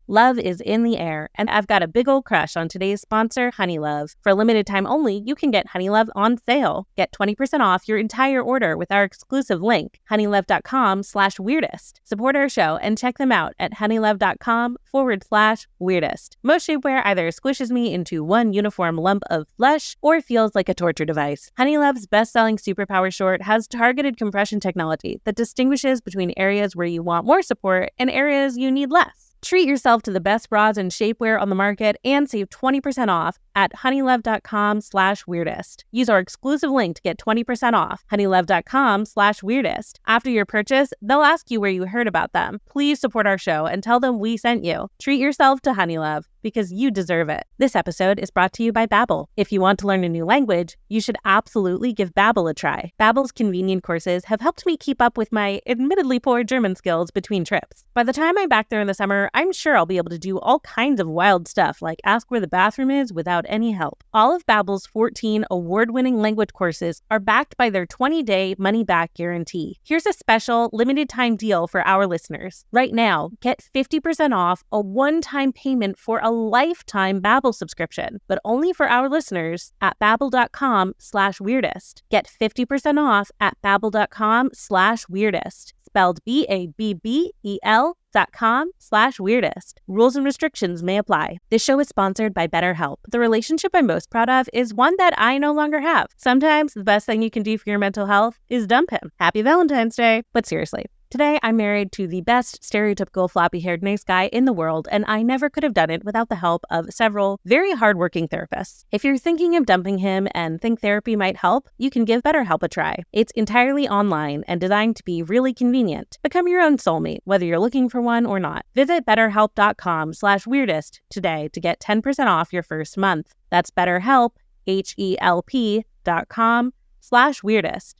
Love is in the air, and I've got a big old crush on today's sponsor, Honeylove. For a limited time only, you can get Honeylove on sale. Get 20% off your entire order with our exclusive link, honeylove.com/weirdest. Support our show and check them out at honeylove.com/weirdest. Most shapewear either squishes me into one uniform lump of flesh or feels like a torture device. Honeylove's best-selling Superpower short has targeted compression technology that distinguishes between areas where you want more support and areas you need less. Treat yourself to the best bras and shapewear on the market and save 20% off at honeylove.com/weirdest. Use our exclusive link to get 20% off, honeylove.com/weirdest. After your purchase, they'll ask you where you heard about them. Please support our show and tell them we sent you. Treat yourself to Honeylove because you deserve it. This episode is brought to you by Babbel. If you want to learn a new language, you should absolutely give Babbel a try. Babbel's convenient courses have helped me keep up with my admittedly poor German skills between trips. By the time I'm back there in the summer, I'm sure I'll be able to do all kinds of wild stuff like ask where the bathroom is without any help. All of Babbel's 14 award-winning language courses are backed by their 20-day money-back guarantee. Here's a special limited-time deal for our listeners. Right now, get 50% off a one-time payment for a lifetime Babbel subscription, but only for our listeners at babbel.com/weirdest. Get 50% off at babbel.com/weirdest. Spelled BABBEL.com/weirdest. Rules and restrictions may apply. This show is sponsored by BetterHelp. The relationship I'm most proud of is one that I no longer have. Sometimes the best thing you can do for your mental health is dump him. Happy Valentine's Day. But seriously, today I'm married to the best stereotypical floppy-haired nice guy in the world, and I never could have done it without the help of several very hardworking therapists. If you're thinking of dumping him and think therapy might help, you can give BetterHelp a try. It's entirely online and designed to be really convenient. Become your own soulmate, whether you're looking for one or not. Visit betterhelp.com/weirdest today to get 10% off your first month. That's BetterHelp, HELP.com/weirdest.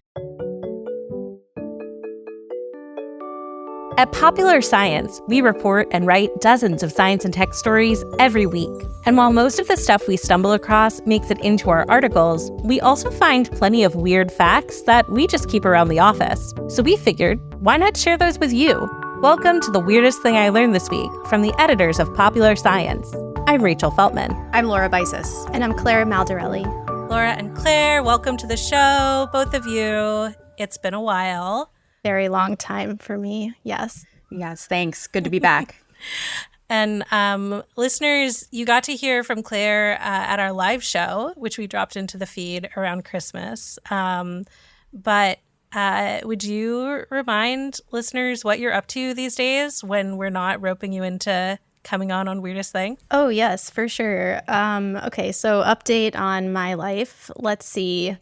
At Popular Science, we report and write dozens of science and tech stories every week. And while most of the stuff we stumble across makes it into our articles, we also find plenty of weird facts that we just keep around the office. So we figured, why not share those with you? Welcome to The Weirdest Thing I Learned This Week from the editors of Popular Science. I'm Rachel Feltman. I'm Laura Baisas. And I'm Claire Maldarelli. Laura and Claire, welcome to the show, both of you. It's been a while. Very long time for me, yes. Yes, thanks. Good to be back. And listeners, you got to hear from Claire at our live show, which we dropped into the feed around Christmas. But would you remind listeners what you're up to these days when we're not roping you into coming on Weirdest Thing? Oh, yes, for sure. Okay, so update on my life. Let's see.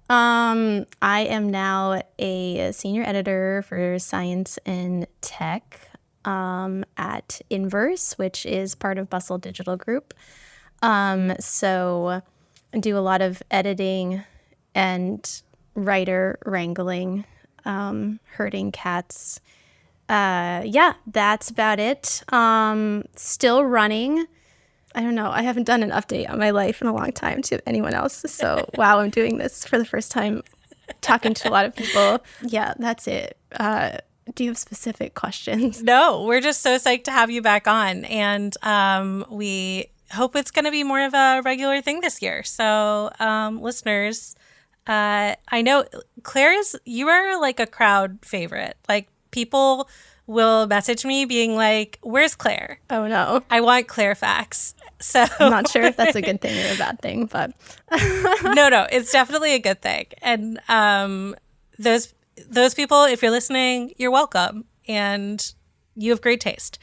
I am now a senior editor for science and tech at Inverse, which is part of Bustle Digital Group. So I do a lot of editing and writer wrangling, herding cats. Yeah, that's about it. Still running. I don't know. I haven't done an update on my life in a long time to anyone else. So, wow, I'm doing this for the first time, talking to a lot of people. Yeah, that's it. Do you have specific questions? No, we're just so psyched to have you back on. And we hope it's going to be more of a regular thing this year. So, listeners, I know, Claire, you are like a crowd favorite. Like, people will message me being like, where's Claire? Oh, no. I want Claire facts. So I'm not sure if that's a good thing or a bad thing, but no, it's definitely a good thing. And those people, if you're listening, you're welcome, and you have great taste.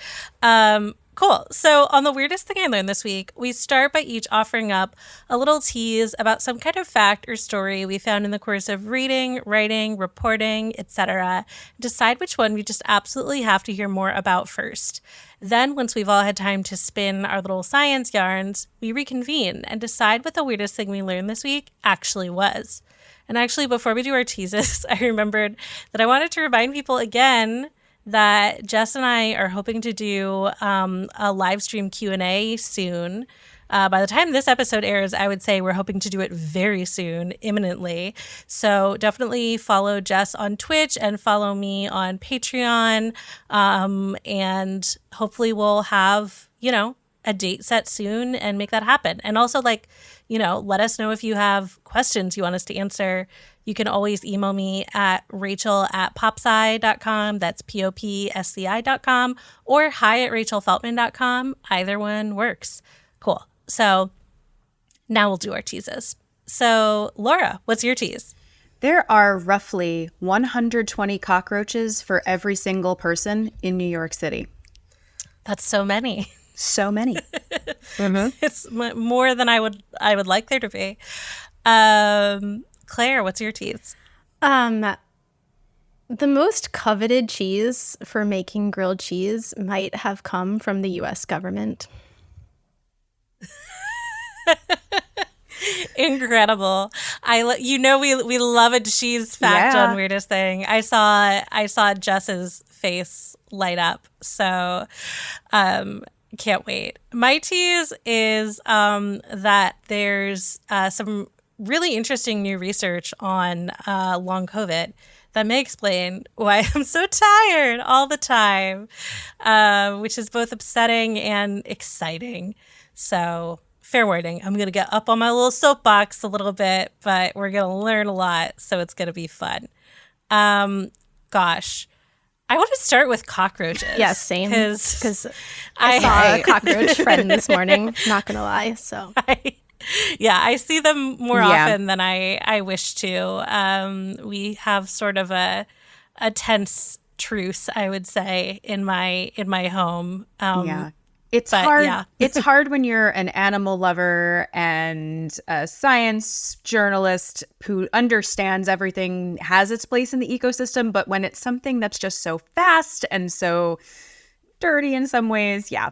Cool. So on The Weirdest Thing I Learned This Week, we start by each offering up a little tease about some kind of fact or story we found in the course of reading, writing, reporting, etc. Decide which one we just absolutely have to hear more about first. Then, once we've all had time to spin our little science yarns, we reconvene and decide what the weirdest thing we learned this week actually was. And actually, before we do our teases, I remembered that I wanted to remind people again that Jess and I are hoping to do a live stream Q&A soon. By the time this episode airs, I would say we're hoping to do it very soon, imminently. So definitely follow Jess on Twitch and follow me on Patreon. And hopefully we'll have, a date set soon and make that happen. And also, let us know if you have questions you want us to answer. You can always email me at rachel@popsci.com. That's popsci.com, or hi@rachelfeltman.com. Either one works. Cool. So now we'll do our teases. So Laura, what's your tease? There are roughly 120 cockroaches for every single person in New York City. That's so many. So many. It's more than I would like there to be. Claire, what's your tease? The most coveted cheese for making grilled cheese might have come from the U.S. government. Incredible. We love a cheese fact on Weirdest Thing. I saw Jess's face light up. So can't wait. My tease is that there's some really interesting new research on long COVID that may explain why I'm so tired all the time, which is both upsetting and exciting. So fair warning, I'm going to get up on my little soapbox a little bit, but we're going to learn a lot, so it's going to be fun. Gosh, I want to start with cockroaches. Yeah, same. Because I saw a cockroach friend this morning, not going to lie, so... I see them more often than I wish to. We have sort of a tense truce, I would say, in my home. It's hard. Yeah. It's hard when you're an animal lover and a science journalist who understands everything has its place in the ecosystem, but when it's something that's just so fast and so dirty in some ways, I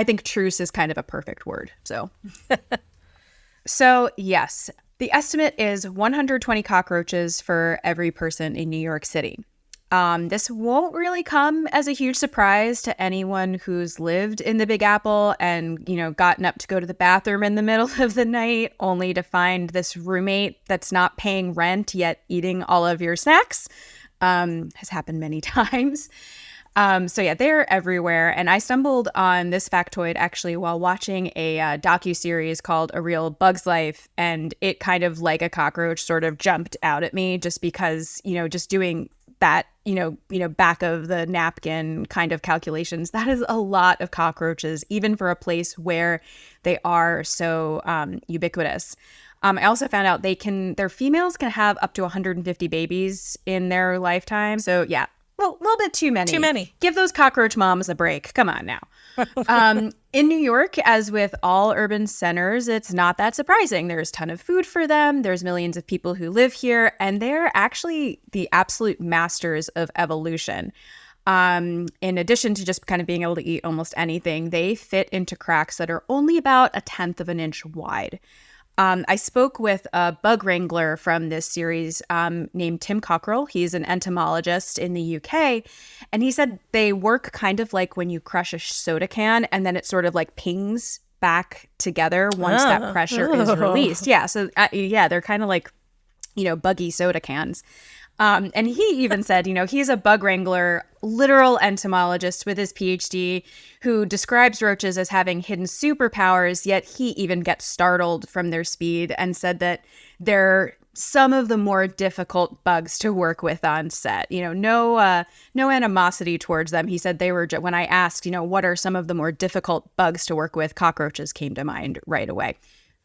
think truce is kind of a perfect word. So yes, the estimate is 120 cockroaches for every person in New York City. This won't really come as a huge surprise to anyone who's lived in the Big Apple and, gotten up to go to the bathroom in the middle of the night only to find this roommate that's not paying rent yet eating all of your snacks. Has happened many times. They're everywhere. And I stumbled on this factoid actually while watching a docuseries called A Real Bug's Life. And it kind of like a cockroach sort of jumped out at me just because, just doing that, back of the napkin kind of calculations, that is a lot of cockroaches, even for a place where they are so ubiquitous. I also found out their females can have up to 150 babies in their lifetime. So yeah. Well, a little bit too many. Too many. Give those cockroach moms a break. Come on now. In New York, as with all urban centers, it's not that surprising. There's a ton of food for them. There's millions of people who live here, and they're actually the absolute masters of evolution. In addition to just kind of being able to eat almost anything, they fit into cracks that are only about 1/10 of an inch wide. I spoke with a bug wrangler from this series named Tim Cockrell. He's an entomologist in the UK. And he said they work kind of like when you crush a soda can and then it sort of like pings back together once that pressure is released. Yeah. So, they're kind of like, buggy soda cans. And he even said, he's a bug wrangler, literal entomologist with his PhD who describes roaches as having hidden superpowers, yet he even gets startled from their speed and said that they're some of the more difficult bugs to work with on set. No animosity towards them. He said they were, when I asked, what are some of the more difficult bugs to work with, cockroaches came to mind right away.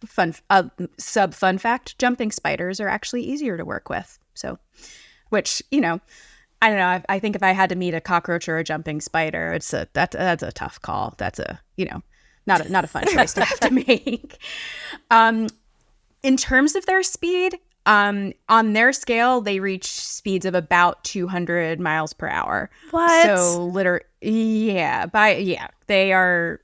Fun fact, jumping spiders are actually easier to work with. So, which, I don't know. I think if I had to meet a cockroach or a jumping spider, that's a tough call. That's not a fun choice to have to make. In terms of their speed, on their scale, they reach speeds of about 200 miles per hour. What? So they are.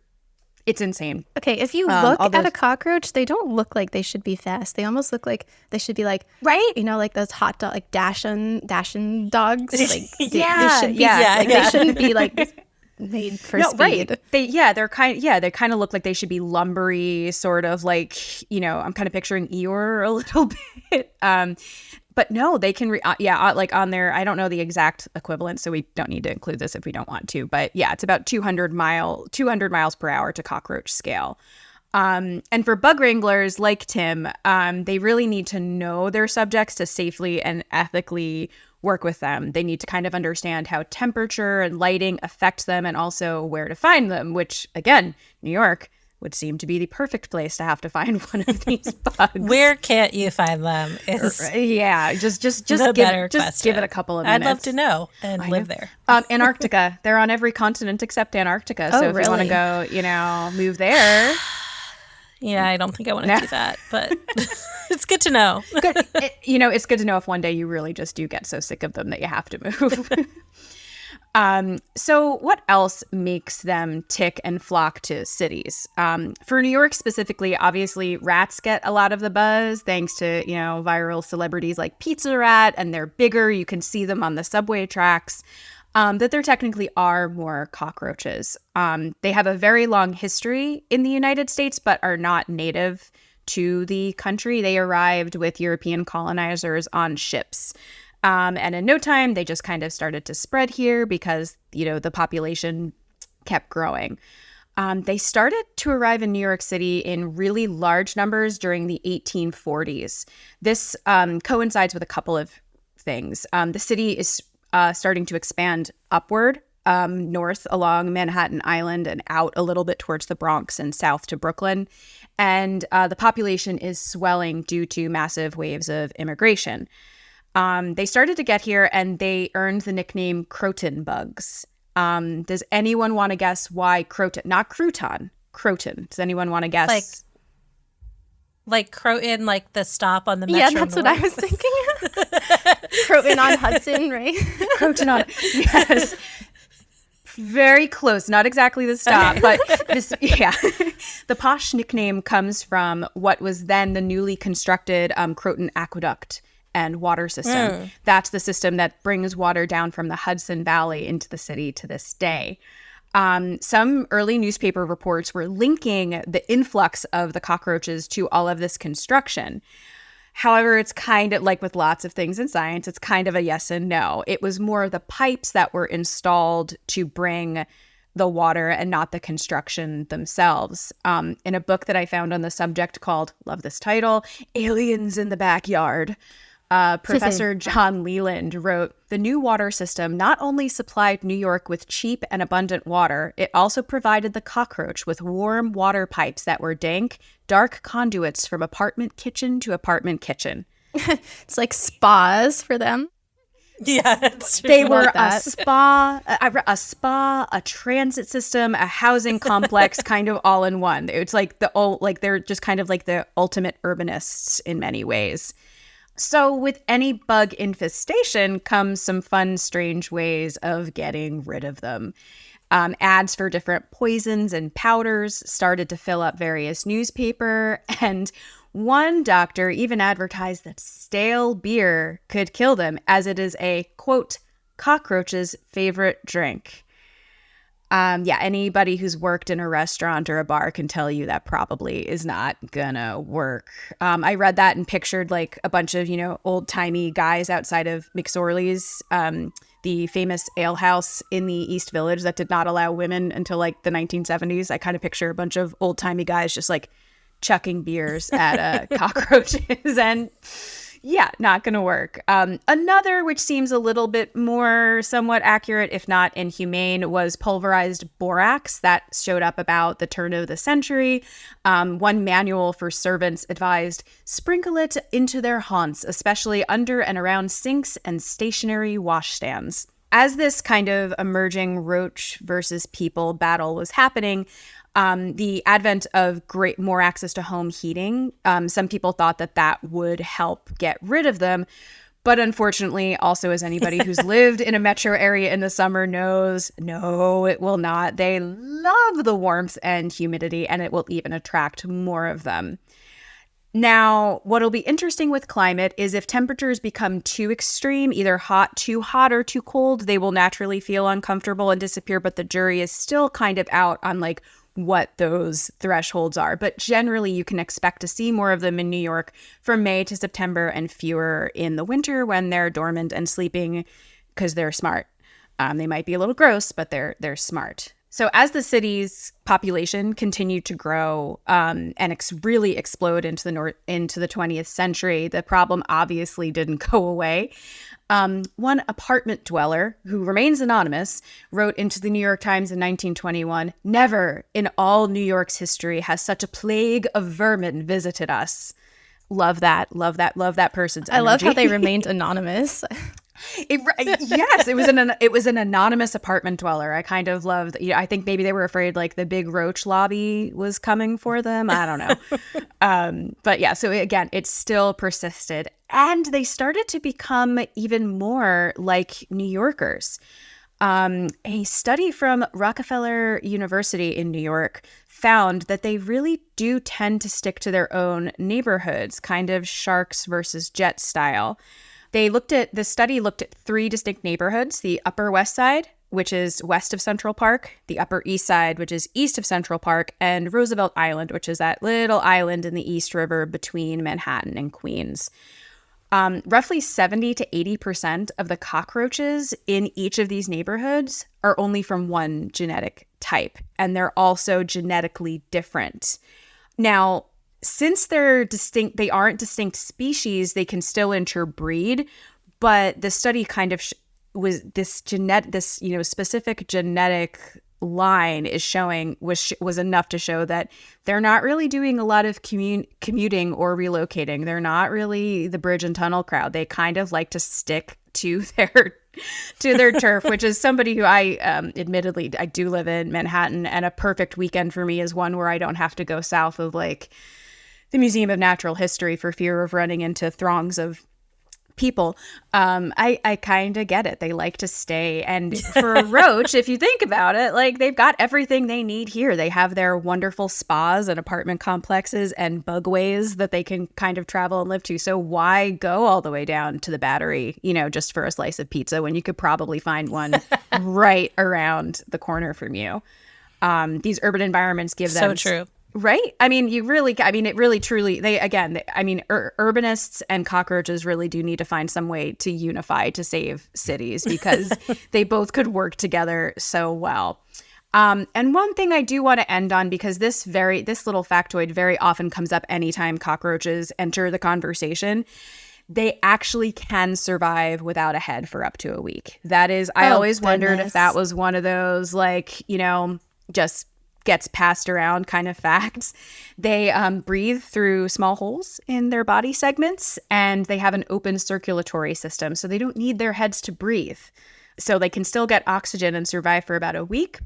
It's insane. Okay, if you look at a cockroach, they don't look like they should be fast. They almost look like they should be like, right? Like those hot dog, like Dashin dogs. Like they shouldn't be like made for No, speed. right. They kind of look like they should be lumbery, sort of like, I'm kind of picturing Eeyore a little bit. But no, they can, like on their, I don't know the exact equivalent, so we don't need to include this if we don't want to. But yeah, it's about 200 miles per hour to cockroach scale. And for bug wranglers like Tim, they really need to know their subjects to safely and ethically work with them. They need to kind of understand how temperature and lighting affect them and also where to find them, which, again, New York would seem to be the perfect place to have to find one of these bugs. Where can't you find them? Yeah, just give it a couple of minutes. I'd love to know and live there. Antarctica. They're on every continent except Antarctica. So if you want to go, move there. Yeah, I don't think I want to do that, but it's good to know. Good. It's good to know if one day you really just do get so sick of them that you have to move. So what else makes them tick and flock to cities? For New York specifically, obviously, rats get a lot of the buzz thanks to, viral celebrities like Pizza Rat, and they're bigger. You can see them on the subway tracks. That there technically are more cockroaches. They have a very long history in the United States, but are not native to the country. They arrived with European colonizers on ships. And in no time, they just kind of started to spread here because, the population kept growing. They started to arrive in New York City in really large numbers during the 1840s. This coincides with a couple of things. The city is starting to expand upward, north along Manhattan Island and out a little bit towards the Bronx and south to Brooklyn. And the population is swelling due to massive waves of immigration. They started to get here and they earned the nickname Croton bugs. Does anyone want to guess why Croton? Not crouton, Croton. Does anyone want to guess? Like Croton, like the stop on the Metro Yeah, that's North. what I was thinking. Croton on Hudson, right? Croton on, yes. Very close. Not exactly the stop, but the posh nickname comes from what was then the newly constructed Croton Aqueduct and water system. That's the system that brings water down from the Hudson Valley into the city to this day. Some early newspaper reports were linking the influx of the cockroaches to all of this construction. However, it's kind of like with lots of things in science, it's kind of a yes and no. It was more the pipes that were installed to bring the water and not the construction themselves. In a book that I found on the subject called, love this title, Aliens in the Backyard, Professor John Leland wrote, "The new water system not only supplied New York with cheap and abundant water, it also provided the cockroach with warm water pipes that were dank, dark conduits from apartment kitchen to apartment kitchen." It's like spas for them. Yeah, it's they were a spa, a transit system, a housing complex, kind of all in one. It's like they're just kind of like the ultimate urbanists in many ways. So with any bug infestation comes some fun, strange ways of getting rid of them. Ads for different poisons and powders started to fill up various newspaper, and one doctor even advertised that stale beer could kill them, as it is a, quote, cockroach's favorite drink. Anybody who's worked in a restaurant or a bar can tell you that probably is not gonna work. I read that and pictured like a bunch of, old-timey guys outside of McSorley's, the famous ale house in the East Village that did not allow women until like the 1970s. I kind of picture a bunch of old-timey guys just like chucking beers at cockroaches, and not gonna work. Another, which seems a little bit more somewhat accurate, if not inhumane, was pulverized borax that showed up about the turn of the century. One manual for servants advised, sprinkle it into their haunts, especially under and around sinks and stationary washstands. As this kind of emerging roach versus people battle was happening, the advent of more access to home heating, some people thought that would help get rid of them. But unfortunately, also as anybody who's lived in a metro area in the summer knows, no, it will not. They love the warmth and humidity, and it will even attract more of them. Now, what'll be interesting with climate is if temperatures become too extreme, either too hot or too cold, they will naturally feel uncomfortable and disappear. But the jury is still kind of out on like what those thresholds are. But generally, you can expect to see more of them in New York from May to September and fewer in the winter when they're dormant and sleeping because they're smart. They might be a little gross, but they're smart. So as the city's population continued to grow and really explode into the 20th century, the problem obviously didn't go away. One apartment dweller, who remains anonymous, wrote into the New York Times in 1921, "Never in all New York's history has such a plague of vermin visited us." Love that person's energy. I love how they remained anonymous. Yes, it was an anonymous apartment dweller. I kind of loved. I think maybe they were afraid like the big roach lobby was coming for them. I don't know. But yeah, so again, it still persisted, and they started to become even more like New Yorkers. A study from Rockefeller University in New York found that they really do tend to stick to their own neighborhoods, kind of sharks versus jet style. The study looked at 3 distinct neighborhoods: the Upper West Side, which is west of Central Park, the Upper East Side, which is east of Central Park, and Roosevelt Island, which is that little island in the East River between Manhattan and Queens. Roughly 70 to 80% of the cockroaches in each of these neighborhoods are only from one genetic type, and they're also genetically different. Now, since they aren't distinct species, they can still interbreed, but the study kind of was this specific genetic line is showing was enough to show that they're not really doing a lot of commuting or relocating. They're not really the bridge and tunnel crowd. They kind of like to stick to their turf, which is somebody who admittedly I do live in Manhattan, and a perfect weekend for me is one where I don't have to go south of like the Museum of Natural History for fear of running into throngs of people. I kind of get it. They like to stay. And for a roach, if you think about it, like they've got everything they need here. They have their wonderful spas and apartment complexes and bugways that they can kind of travel and live to. So why go all the way down to the Battery, just for a slice of pizza when you could probably find one right around the corner from you? These urban environments give them... So true. Right? Urbanists and cockroaches really do need to find some way to unify to save cities because they both could work together so well. And one thing I do want to end on, because this little factoid very often comes up anytime cockroaches enter the conversation. They actually can survive without a head for up to a week. That is, I always wondered if that was one of those, like, just gets passed around kind of facts. They breathe through small holes in their body segments, and they have an open circulatory system, so they don't need their heads to breathe. So they can still get oxygen and survive for about a week.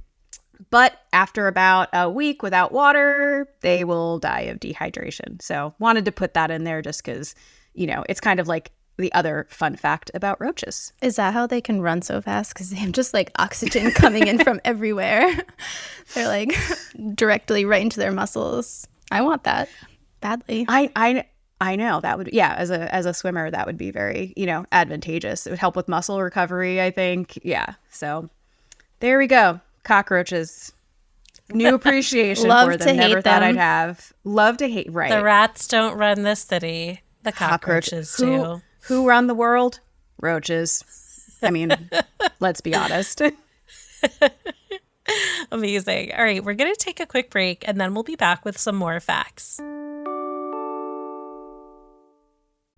But after about a week without water, they will die of dehydration. So wanted to put that in there just because, it's kind of like the other fun fact about roaches. Is that how they can run so fast? Because they have just like oxygen coming in from everywhere. They're like directly right into their muscles. I want that badly. I know that would, as a swimmer, that would be very, advantageous. It would help with muscle recovery, I think. Yeah. So there we go. Cockroaches. New appreciation for them. Never thought I'd have. Love to hate. Right. The rats don't run this city. The cockroaches do. Who run the world? Roaches. I mean, let's be honest. Amazing. All right, we're going to take a quick break, and then we'll be back with some more facts.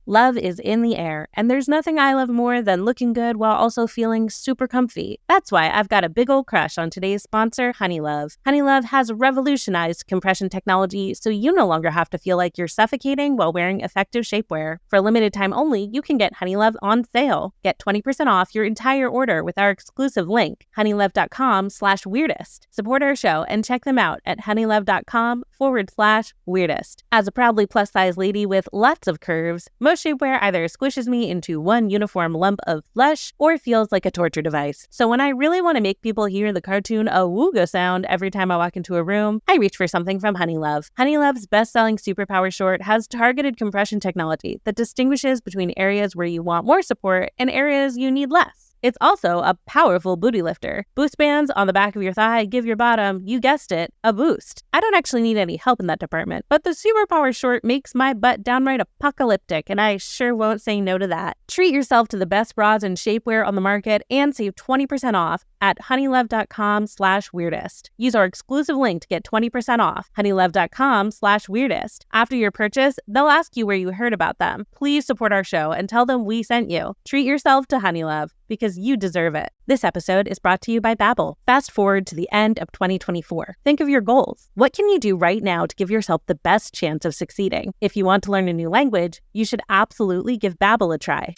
Love is in the air, and there's nothing I love more than looking good while also feeling super comfy. That's why I've got a big old crush on today's sponsor, Honeylove. Honeylove has revolutionized compression technology, so you no longer have to feel like you're suffocating while wearing effective shapewear. For a limited time only, you can get Honeylove on sale. Get 20% off your entire order with our exclusive link, honeylove.com/weirdest. Support our show and check them out at honeylove.com/weirdest. As a proudly plus-size lady with lots of curves, most Most shapewear either squishes me into one uniform lump of flesh or feels like a torture device. So when I really want to make people hear the cartoon awooga sound every time I walk into a room, I reach for something from Honeylove. Honeylove's best-selling Superpower short has targeted compression technology that distinguishes between areas where you want more support and areas you need less. It's also a powerful booty lifter. Boost bands on the back of your thigh give your bottom, you guessed it, a boost. I don't actually need any help in that department, but the Superpower short makes my butt downright apocalyptic, and I sure won't say no to that. Treat yourself to the best bras and shapewear on the market and save 20% off at honeylove.com/weirdest. Use our exclusive link to get 20% off, honeylove.com/weirdest. After your purchase, they'll ask you where you heard about them. Please support our show and tell them we sent you. Treat yourself to Honeylove, because you deserve it. This episode is brought to you by Babbel. Fast forward to the end of 2024. Think of your goals. What can you do right now to give yourself the best chance of succeeding? If you want to learn a new language, you should absolutely give Babbel a try.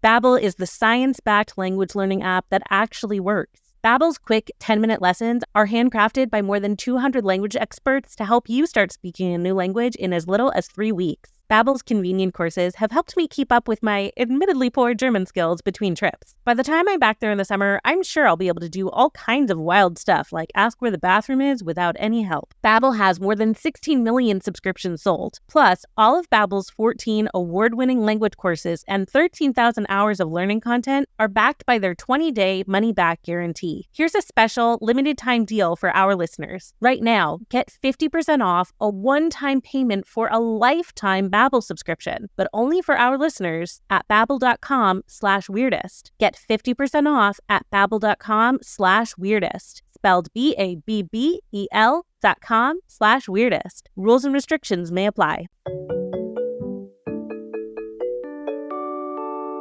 Babbel is the science-backed language learning app that actually works. Babbel's quick 10-minute lessons are handcrafted by more than 200 language experts to help you start speaking a new language in as little as 3 weeks. Babbel's convenient courses have helped me keep up with my admittedly poor German skills between trips. By the time I'm back there in the summer, I'm sure I'll be able to do all kinds of wild stuff, like ask where the bathroom is without any help. Babbel has more than 16 million subscriptions sold. Plus, all of Babbel's 14 award-winning language courses and 13,000 hours of learning content are backed by their 20-day money-back guarantee. Here's a special, limited-time deal for our listeners. Right now, get 50% off a one-time payment for a lifetime Babbel subscription, but only for our listeners at babbel.com/weirdest. Get 50% off at babbel.com/weirdest. Spelled BABBEL.com/weirdest. Rules and restrictions may apply.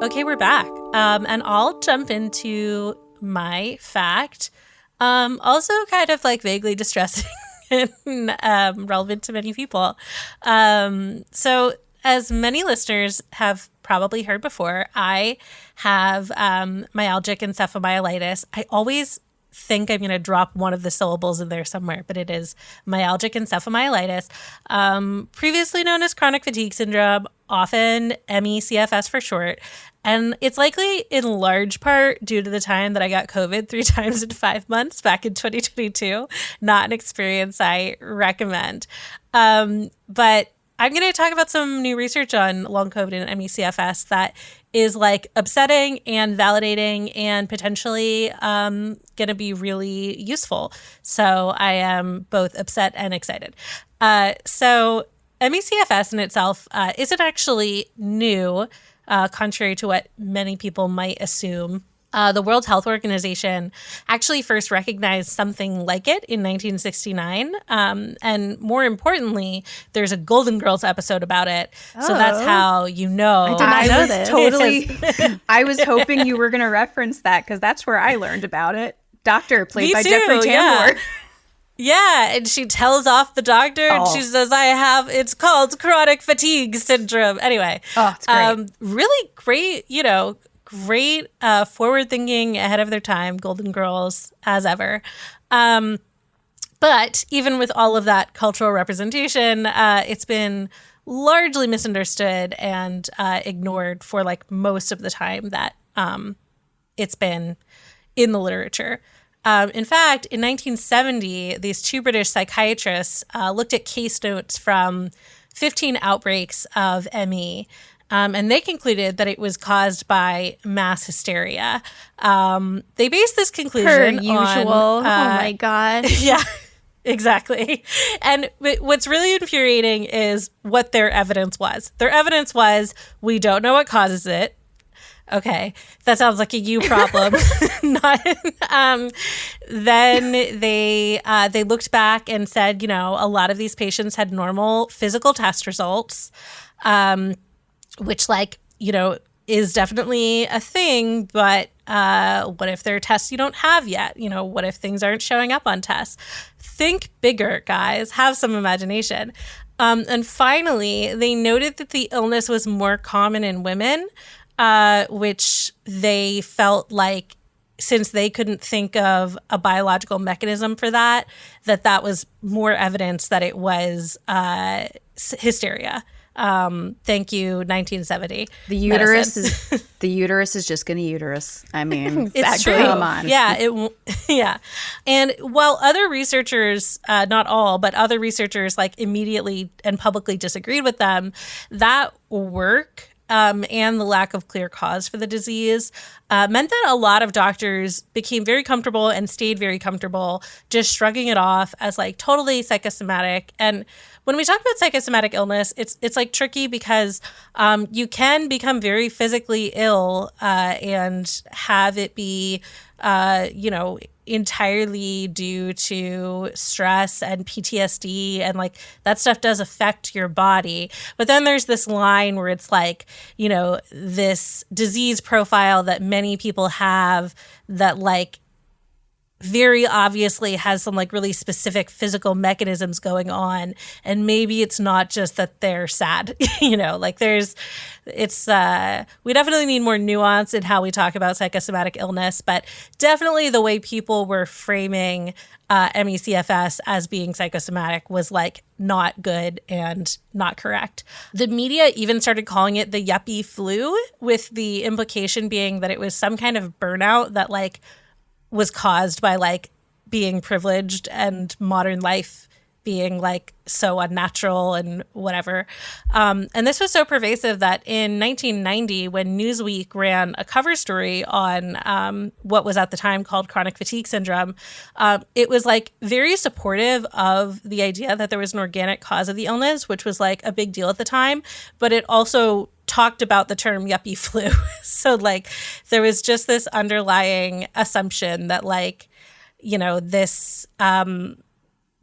Okay, we're back. And I'll jump into my fact. Also kind of like vaguely distressing. And relevant to many people. So as many listeners have probably heard before, I have myalgic encephalomyelitis. I always think I'm going to drop one of the syllables in there somewhere, but it is myalgic encephalomyelitis, previously known as chronic fatigue syndrome, often ME/CFS for short. And it's likely in large part due to the time that I got COVID 3 times in 5 months back in 2022. Not an experience I recommend. But I'm going to talk about some new research on long COVID and ME/CFS that is like upsetting and validating and potentially going to be really useful. So I am both upset and excited. So ME/CFS in itself isn't actually new. Contrary to what many people might assume. The World Health Organization actually first recognized something like it in 1969. And more importantly, there's a Golden Girls episode about it. So that's how you know. I did not know this. I was hoping you were going to reference that because that's where I learned about it. Doctor, played by Jeffrey Tambor. Yeah. Yeah, and she tells off the doctor and she says, it's called chronic fatigue syndrome. Anyway, it's great. Really great, great forward thinking, ahead of their time, Golden Girls as ever. But even with all of that cultural representation, it's been largely misunderstood and ignored for like most of the time that it's been in the literature. In fact, in 1970, these 2 British psychiatrists looked at case notes from 15 outbreaks of ME, and they concluded that it was caused by mass hysteria. They based this conclusion per usual. On, oh my God. Yeah, exactly. And what's really infuriating is what their evidence was. Their evidence was, we don't know what causes it. Okay, that sounds like a you problem. Then they looked back and said, a lot of these patients had normal physical test results, which is definitely a thing. But what if there are tests you don't have yet? What if things aren't showing up on tests? Think bigger, guys. Have some imagination. And finally, they noted that the illness was more common in women. Which they felt like, since they couldn't think of a biological mechanism for that was more evidence that it was hysteria. Thank you, 1970. The uterus medicine. the uterus is just going to uterus. I mean, It's true. come on. Yeah, yeah. And while other researchers, not all, but other researchers like immediately and publicly disagreed with them, that work and the lack of clear cause for the disease meant that a lot of doctors became very comfortable and stayed very comfortable just shrugging it off as like totally psychosomatic. And when we talk about psychosomatic illness, it's like tricky because you can become very physically ill and have it be, entirely due to stress and PTSD, and like that stuff does affect your body. But then there's this line where it's like, this disease profile that many people have that like very obviously has some like really specific physical mechanisms going on, and maybe it's not just that they're sad. We definitely need more nuance in how we talk about psychosomatic illness, but definitely the way people were framing ME/CFS as being psychosomatic was like not good and not correct. The media even started calling it the yuppie flu, with the implication being that it was some kind of burnout that like was caused by like being privileged and modern life being like so unnatural and whatever. And this was so pervasive that in 1990, when Newsweek ran a cover story on what was at the time called chronic fatigue syndrome, it was like very supportive of the idea that there was an organic cause of the illness, which was like a big deal at the time. But it also talked about the term yuppie flu. So like there was just this underlying assumption that like, this,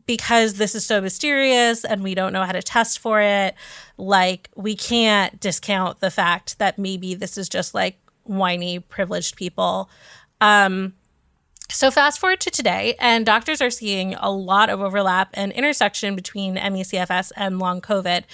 because this is so mysterious and we don't know how to test for it, like we can't discount the fact that maybe this is just like whiny privileged people. So fast forward to today, and doctors are seeing a lot of overlap and intersection between ME/CFS and long COVID,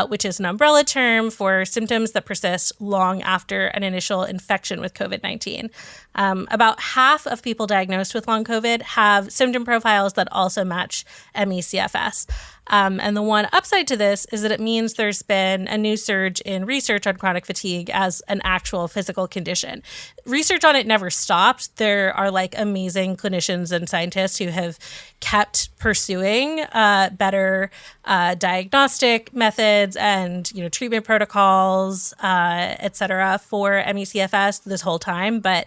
which is an umbrella term for symptoms that persist long after an initial infection with COVID-19. About half of people diagnosed with long COVID have symptom profiles that also match ME/CFS. And the one upside to this is that it means there's been a new surge in research on chronic fatigue as an actual physical condition. Research on it never stopped. There are like amazing clinicians and scientists who have kept pursuing better diagnostic methods and treatment protocols, et cetera, for ME/CFS this whole time. But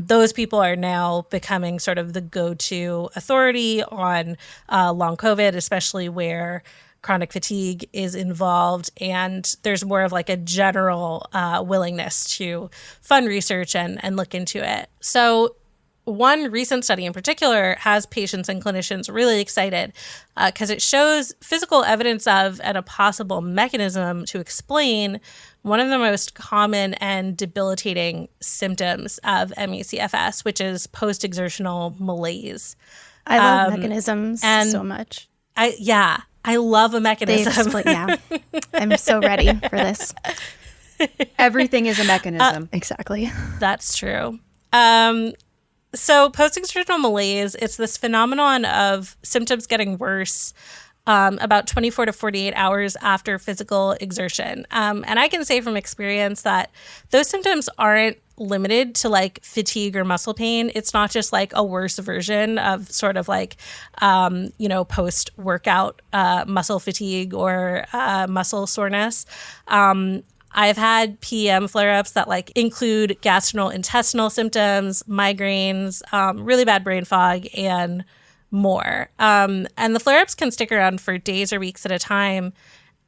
those people are now becoming sort of the go-to authority on long COVID, especially where chronic fatigue is involved, and there's more of like a general willingness to fund research and look into it. So one recent study in particular has patients and clinicians really excited because it shows physical evidence of and a possible mechanism to explain one of the most common and debilitating symptoms of ME/CFS, which is post-exertional malaise. I love mechanisms so much. I love a mechanism. I'm so ready for this. Everything is a mechanism. Exactly. That's true. So post-exertional malaise, it's this phenomenon of symptoms getting worse about 24 to 48 hours after physical exertion. And I can say from experience that those symptoms aren't limited to like fatigue or muscle pain. It's not just like a worse version of sort of like, post-workout muscle fatigue or muscle soreness. I've had PEM flare-ups that like include gastrointestinal symptoms, migraines, really bad brain fog, and more. And the flare-ups can stick around for days or weeks at a time.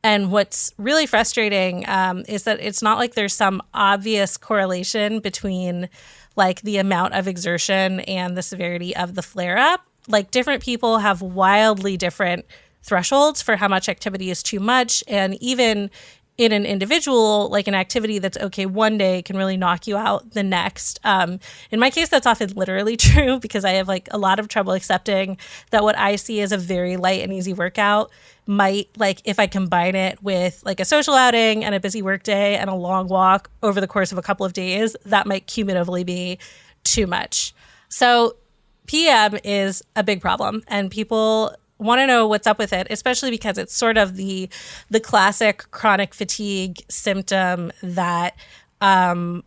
And what's really frustrating is that it's not like there's some obvious correlation between like the amount of exertion and the severity of the flare-up. Like different people have wildly different thresholds for how much activity is too much, and even in an individual, like an activity that's okay one day can really knock you out the next. In my case, that's often literally true because I have like a lot of trouble accepting that what I see as a very light and easy workout might, like if I combine it with like a social outing and a busy work day and a long walk over the course of a couple of days, that might cumulatively be too much. So PM is a big problem, and people want to know what's up with it, especially because it's sort of the classic chronic fatigue symptom that a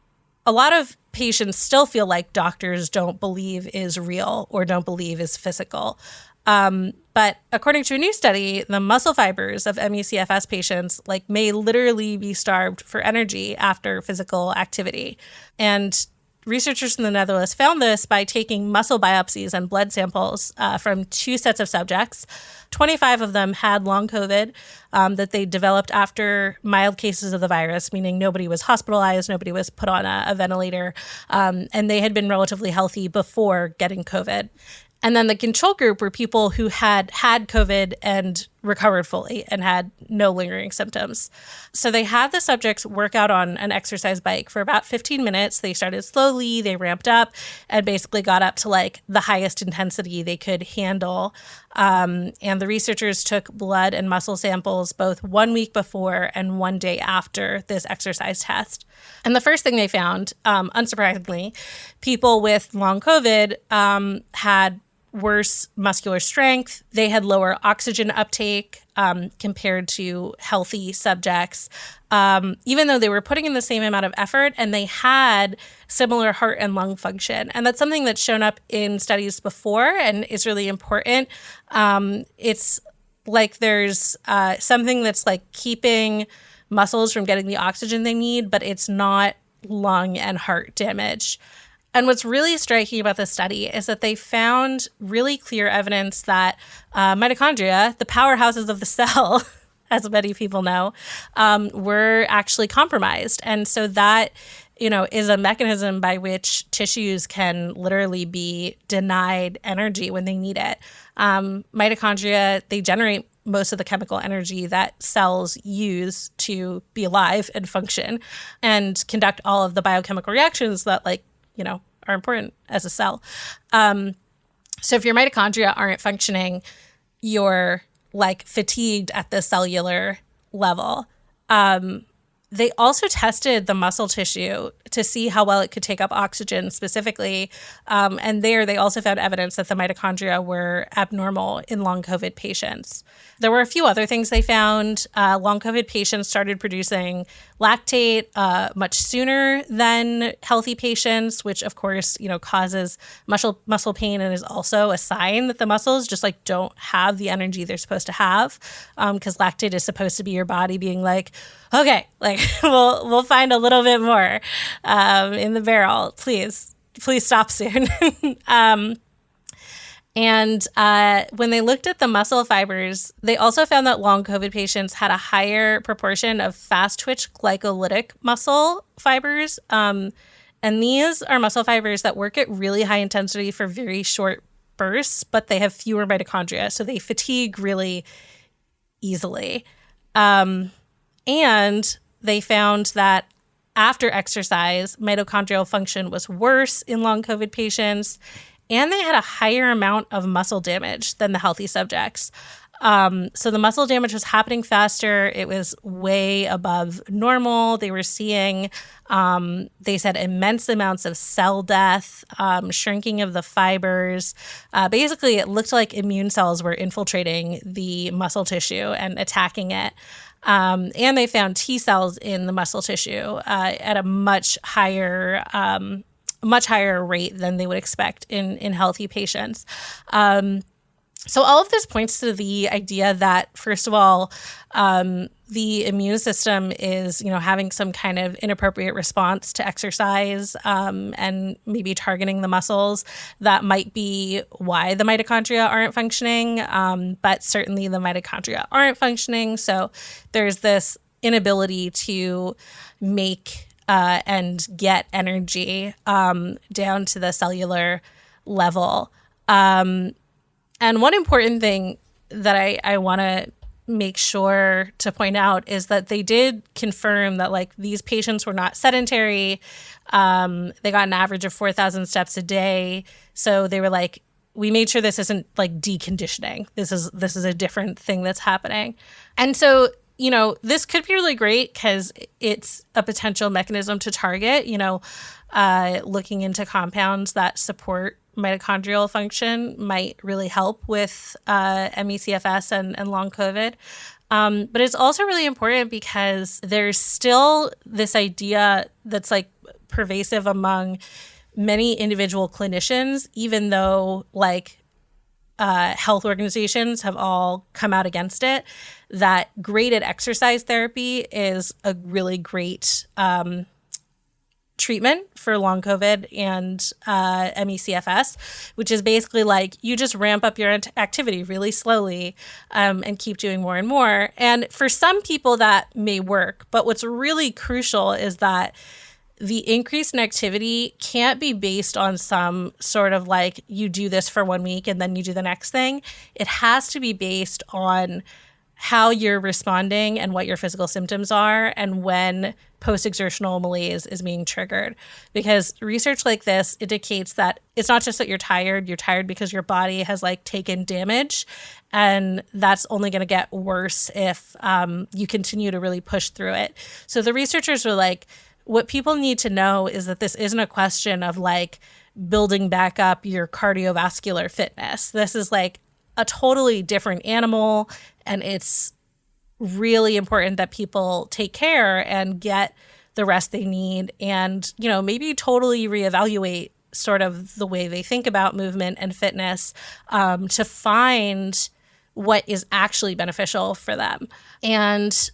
lot of patients still feel like doctors don't believe is real or don't believe is physical. But according to a new study, the muscle fibers of ME/CFS patients may literally be starved for energy after physical activity. And researchers from the Netherlands found this by taking muscle biopsies and blood samples from 2 sets of subjects. 25 of them had long COVID that they developed after mild cases of the virus, meaning nobody was hospitalized, nobody was put on a ventilator, and they had been relatively healthy before getting COVID. And then the control group were people who had COVID and recovered fully and had no lingering symptoms. So they had the subjects work out on an exercise bike for about 15 minutes. They started slowly, they ramped up, and basically got up to the highest intensity they could handle. And the researchers took blood and muscle samples both 1 week before and 1 day after this exercise test. And the first thing they found, unsurprisingly, people with long COVID had worse muscular strength. They had lower oxygen uptake compared to healthy subjects, even though they were putting in the same amount of effort, and they had similar heart and lung function. And that's something that's shown up in studies before and is really important. It's like there's something that's keeping muscles from getting the oxygen they need, but it's not lung and heart damage. And what's really striking about this study is that they found really clear evidence that mitochondria, the powerhouses of the cell, as many people know, were actually compromised. And so that, is a mechanism by which tissues can literally be denied energy when they need it. Mitochondria, they generate most of the chemical energy that cells use to be alive and function and conduct all of the biochemical reactions that are important as a cell. So if your mitochondria aren't functioning, you're fatigued at the cellular level. They also tested the muscle tissue to see how well it could take up oxygen specifically. And there they also found evidence that the mitochondria were abnormal in long COVID patients. There were a few other things they found. Long COVID patients started producing lactate much sooner than healthy patients, which of course, causes muscle pain and is also a sign that the muscles just don't have the energy they're supposed to have. Because lactate is supposed to be your body being okay, we'll find a little bit more in the barrel. Please stop soon. And when they looked at the muscle fibers, they also found that long COVID patients had a higher proportion of fast twitch glycolytic muscle fibers. And these are muscle fibers that work at really high intensity for very short bursts, but they have fewer mitochondria, so they fatigue really easily. And they found that after exercise, mitochondrial function was worse in long COVID patients, and they had a higher amount of muscle damage than the healthy subjects. So the muscle damage was happening faster. It was way above normal. They were seeing, they said, immense amounts of cell death, shrinking of the fibers. Basically, it looked like immune cells were infiltrating the muscle tissue and attacking it. And they found T cells in the muscle tissue at a much higher rate than they would expect in healthy patients. So all of this points to the idea that, first of all, the immune system is, having some kind of inappropriate response to exercise and maybe targeting the muscles. That might be why the mitochondria aren't functioning, but certainly the mitochondria aren't functioning. So there's this inability to make and get energy down to the cellular level. And one important thing that I want to make sure to point out is that they did confirm that these patients were not sedentary. They got an average of 4,000 steps a day. So they were we made sure this isn't deconditioning. This is a different thing that's happening. And so this could be really great because it's a potential mechanism to target, looking into compounds that support mitochondrial function might really help with ME/CFS and long COVID. But it's also really important because there's still this idea that's like pervasive among many individual clinicians, even though like health organizations have all come out against it, that graded exercise therapy is a really great treatment for long COVID and ME/CFS, which is basically like you just ramp up your activity really slowly and keep doing more and more. And for some people that may work, but what's really crucial is that the increase in activity can't be based on some sort of like you do this for 1 week and then you do the next thing. It has to be based on how you're responding and what your physical symptoms are and when post-exertional malaise is being triggered. Because research like this indicates that it's not just that you're tired because your body has like taken damage, and that's only going to get worse if you continue to really push through it. So the researchers were like, what people need to know is that this isn't a question of like building back up your cardiovascular fitness. This is like a totally different animal, and it's really important that people take care and get the rest they need and, maybe totally reevaluate sort of the way they think about movement and fitness to find what is actually beneficial for them. And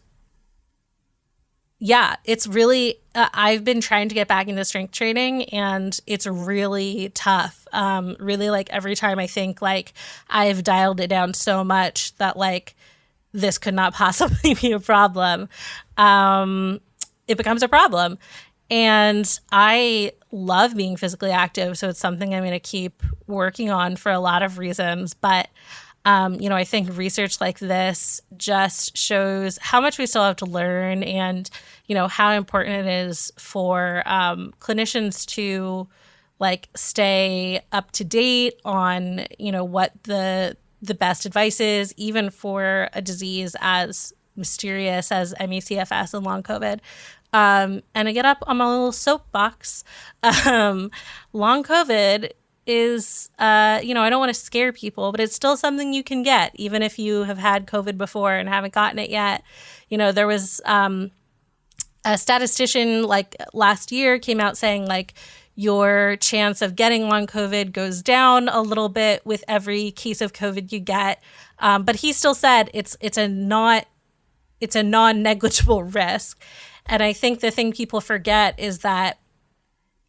yeah, it's really, I've been trying to get back into strength training and it's really tough. Really like every time I think like I've dialed it down so much that like this could not possibly be a problem, it becomes a problem. And I love being physically active, so it's something I'm going to keep working on for a lot of reasons. But I think research like this just shows how much we still have to learn and, how important it is for clinicians to like stay up to date on, what the best advice is, even for a disease as mysterious as ME/CFS and long COVID. And I get up on my little soapbox. Long COVID is, I don't want to scare people, but it's still something you can get, even if you have had COVID before and haven't gotten it yet. There was a statistician like last year came out saying like your chance of getting long COVID goes down a little bit with every case of COVID you get. But he still said it's a non-negligible risk. And I think the thing people forget is that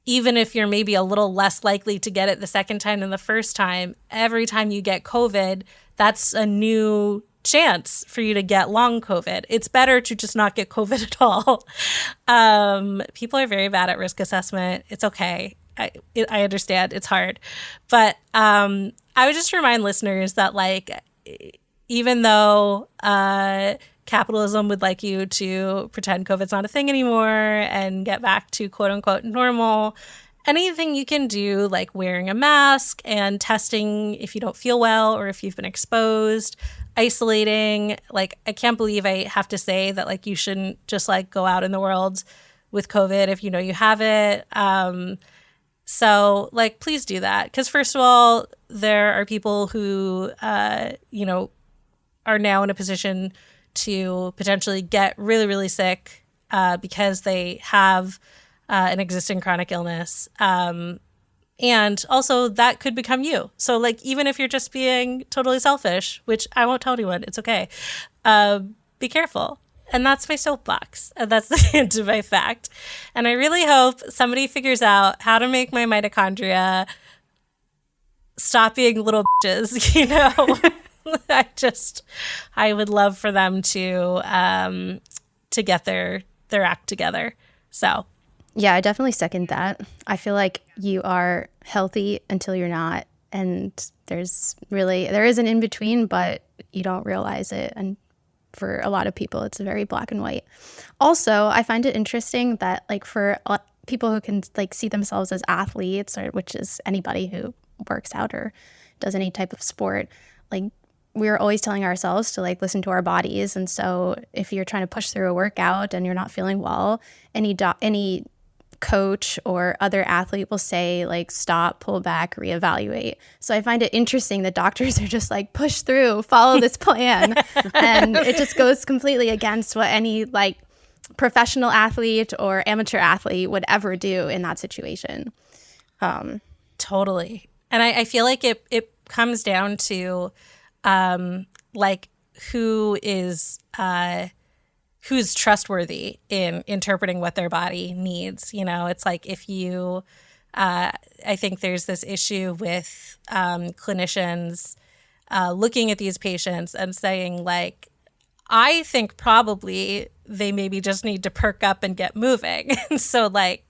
even if you're maybe a little less likely to get it the second time than the first time, every time you get COVID, that's a new chance for you to get long COVID. It's better to just not get COVID at all. People are very bad at risk assessment. It's okay. I understand it's hard. But I would just remind listeners that like, even though capitalism would like you to pretend COVID's not a thing anymore and get back to quote unquote normal, anything you can do, like wearing a mask and testing if you don't feel well or if you've been exposed, isolating. Like, I can't believe I have to say that like you shouldn't just like go out in the world with COVID if you know you have it. So like, please do that. Because first of all, there are people who, are now in a position to potentially get really, really sick because they have an existing chronic illness. And also that could become you. So like, even if you're just being totally selfish, which I won't tell anyone, it's okay. Be careful. And that's my soapbox. And that's the end of my fact. And I really hope somebody figures out how to make my mitochondria stop being little bitches, I would love for them to get their act together. So yeah, I definitely second that. I feel like you are healthy until you're not, and there is an in between, but you don't realize it. And for a lot of people, it's very black and white. Also, I find it interesting that like for people who can like see themselves as athletes, or which is anybody who works out or does any type of sport, like we're always telling ourselves to like listen to our bodies. And so if you're trying to push through a workout and you're not feeling well, any coach or other athlete will say like stop, pull back, reevaluate. So I find it interesting that doctors are just like push through, follow this plan. And it just goes completely against what any like professional athlete or amateur athlete would ever do in that situation. Totally. And I feel like it comes down to like who's trustworthy in interpreting what their body needs. You know, it's like if you, I think there's this issue with clinicians looking at these patients and saying like, I think probably they maybe just need to perk up and get moving. And so like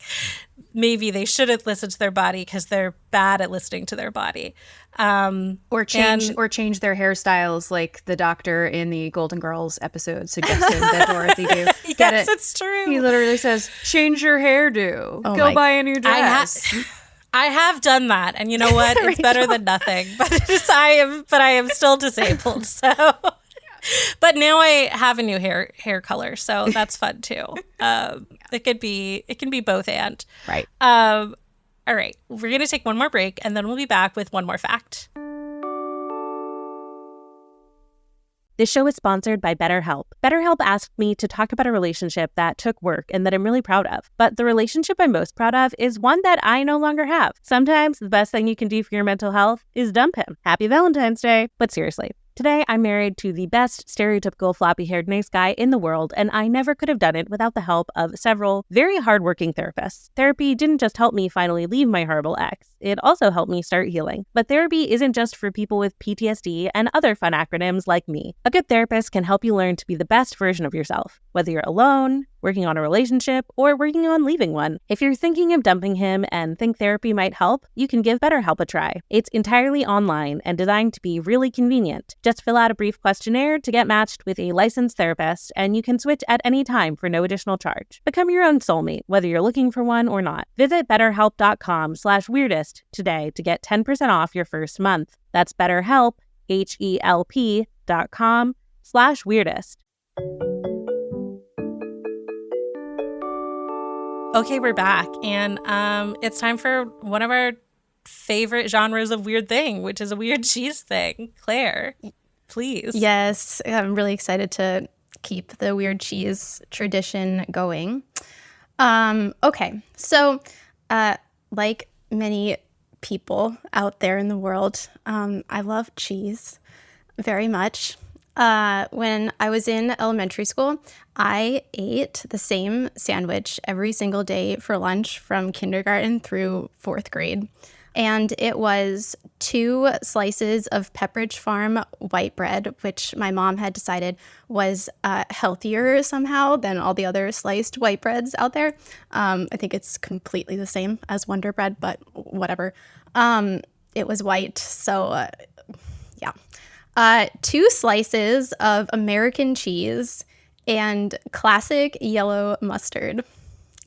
maybe they shouldn't listen to their body because they're bad at listening to their body. Or change their hairstyles like the doctor in the Golden Girls episode suggested that Dorothy do. Yes, it's true. He literally says, change your hairdo. Go buy a new dress. I have done that, and you know what? It's better than nothing. But I am still disabled. So, but now I have a new hair color, so that's fun too. It can be both and. Right. All right, we're going to take one more break, and then we'll be back with one more fact. This show is sponsored by BetterHelp. BetterHelp asked me to talk about a relationship that took work and that I'm really proud of. But the relationship I'm most proud of is one that I no longer have. Sometimes the best thing you can do for your mental health is dump him. Happy Valentine's Day. But seriously, today I'm married to the best stereotypical floppy-haired nice guy in the world, and I never could have done it without the help of several very hardworking therapists. Therapy didn't just help me finally leave my horrible ex, it also helped me start healing. But therapy isn't just for people with PTSD and other fun acronyms like me. A good therapist can help you learn to be the best version of yourself, whether you're alone, working on a relationship, or working on leaving one. If you're thinking of dumping him and think therapy might help, you can give BetterHelp a try. It's entirely online and designed to be really convenient. Just fill out a brief questionnaire to get matched with a licensed therapist, and you can switch at any time for no additional charge. Become your own soulmate, whether you're looking for one or not. Visit BetterHelp.com/weirdest today to get 10% off your first month. That's BetterHelp, HELP.com/weirdest. Okay, we're back, and it's time for one of our favorite genres of weird thing, which is a weird cheese thing. Claire, please. Yes, I'm really excited to keep the weird cheese tradition going. Okay, so like many people out there in the world, I love cheese very much. When I was in elementary school, I ate the same sandwich every single day for lunch from kindergarten through 4th grade. And it was 2 slices of Pepperidge Farm white bread, which my mom had decided was healthier somehow than all the other sliced white breads out there. I think it's completely the same as Wonder Bread, but whatever. It was white, so yeah. 2 slices of American cheese and classic yellow mustard.